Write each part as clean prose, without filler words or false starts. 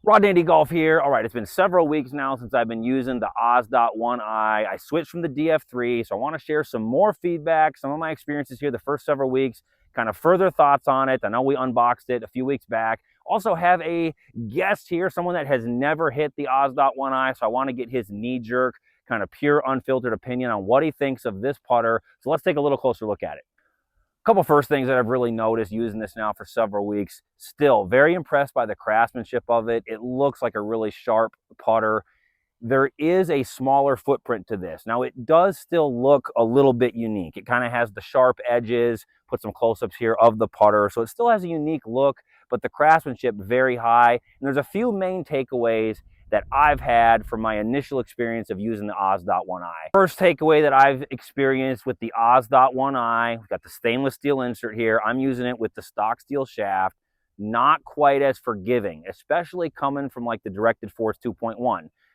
Rod Dandy Golf here. All right, it's been several weeks now since I've been using the Oz.1i. I switched from the DF3, so I want to share some more feedback, some of my experiences here the first several weeks, kind of further thoughts on it. I know we unboxed it a few weeks back. Also have a guest here, someone that has never hit the Oz.1i, so I want to get his knee-jerk, kind of pure, unfiltered opinion on what he thinks of this putter. So let's take a little closer look at it. Couple first things that I've really noticed using this now for several weeks. Still very impressed by the craftsmanship of it. It looks like a really sharp putter. There is a smaller footprint to this. Now it does still look a little bit unique. It kind of has the sharp edges, put some close-ups here of the putter. So it still has a unique look, but the craftsmanship very high. And there's a few main takeaways that I've had from my initial experience of using the Oz.1i. First takeaway that I've experienced with the Oz.1i, we've got the stainless steel insert here. I'm using it with the stock steel shaft. Not quite as forgiving, especially coming from like the Directed Force 2.1.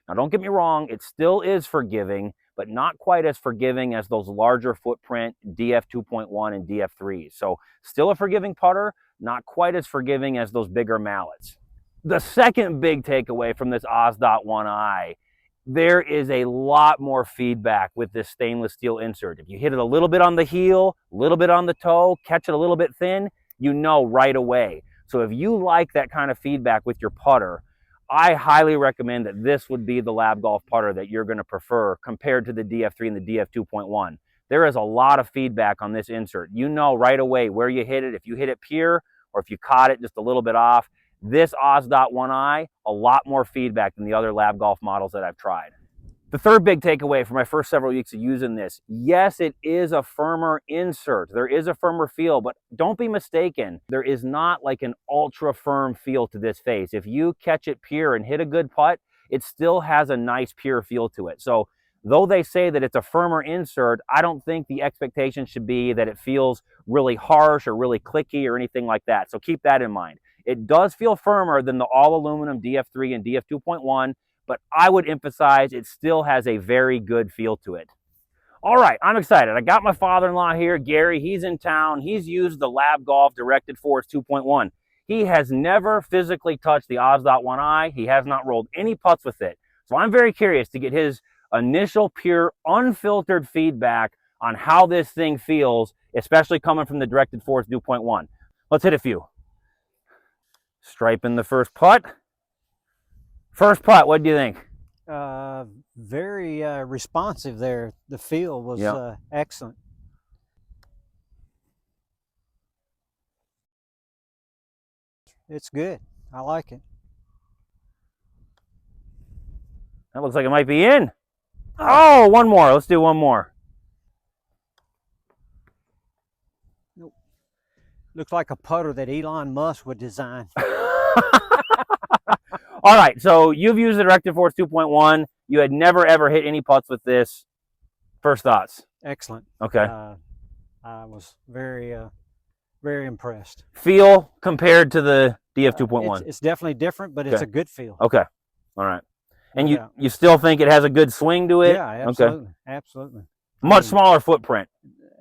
Now don't get me wrong, it still is forgiving, but not quite as forgiving as those larger footprint DF 2.1 and DF3s. So still a forgiving putter, not quite as forgiving as those bigger mallets. The second big takeaway from this Oz.1i, there is a lot more feedback with this stainless steel insert. If you hit it a little bit on the heel, a little bit on the toe, catch it a little bit thin, you know right away. So if you like that kind of feedback with your putter, I highly recommend that this would be the LAB Golf putter that you're going to prefer compared to the DF3 and the DF 2.1. There is a lot of feedback on this insert. You know right away where you hit it. If you hit it pure or if you caught it just a little bit off, this Oz.1i, a lot more feedback than the other LAB Golf models that I've tried. The third big takeaway from my first several weeks of using this, yes, it is a firmer insert. There is a firmer feel, but don't be mistaken. There is not like an ultra firm feel to this face. If you catch it pure and hit a good putt, it still has a nice pure feel to it. So though they say that it's a firmer insert, I don't think the expectation should be that it feels really harsh or really clicky or anything like that. So keep that in mind. It does feel firmer than the all-aluminum DF3 and DF 2.1, but I would emphasize it still has a very good feel to it. All right, I'm excited. I got my father-in-law here, Gary. He's in town. He's used the LAB Golf Directed Force 2.1. He has never physically touched the Oz.1i. He has not rolled any putts with it. So I'm very curious to get his initial, pure, unfiltered feedback on how this thing feels, especially coming from the Directed Force 2.1. Let's hit a few. Striping the first putt. First putt, what do you think? Very responsive there. The feel was excellent. It's good. I like it. That looks like it might be in. Oh, one more. Let's do one more. Nope. Looks like a putter that Elon Musk would design. All right, so you've used the Directed Force 2.1. You had never, ever hit any putts with this. First thoughts? Excellent. Okay. I was very, very impressed. Feel compared to the DF 2.1? It's definitely different, but it's a good feel. Okay. All right. And you still think it has a good swing to it? Yeah, absolutely. Okay. Absolutely. Much smaller footprint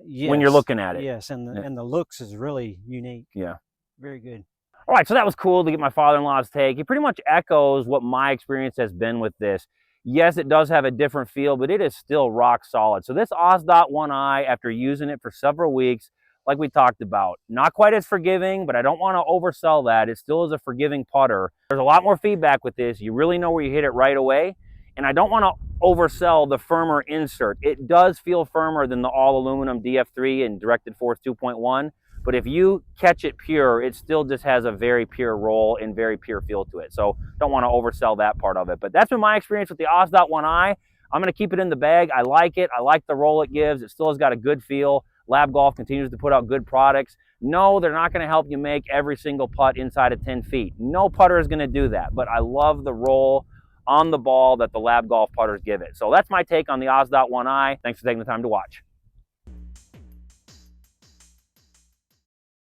when you're looking at it. Yes, and the looks is really unique. Yeah. Very good. All right, so that was cool to get my father-in-law's take. He pretty much echoes what my experience has been with this. Yes, it does have a different feel, but it is still rock solid. So this Oz.1i, after using it for several weeks, like we talked about, not quite as forgiving, but I don't want to oversell that. It still is a forgiving putter. There's a lot more feedback with this. You really know where you hit it right away. And I don't want to oversell the firmer insert. It does feel firmer than the all-aluminum DF3 and Directed Force 2.1. But if you catch it pure, it still just has a very pure roll and very pure feel to it. So don't want to oversell that part of it. But that's been my experience with the Oz.1i. I'm going to keep it in the bag. I like it. I like the roll it gives. It still has got a good feel. LAB Golf continues to put out good products. No, they're not going to help you make every single putt inside of 10 feet. No putter is going to do that. But I love the roll on the ball that the LAB Golf putters give it. So that's my take on the Oz.1i. Thanks for taking the time to watch.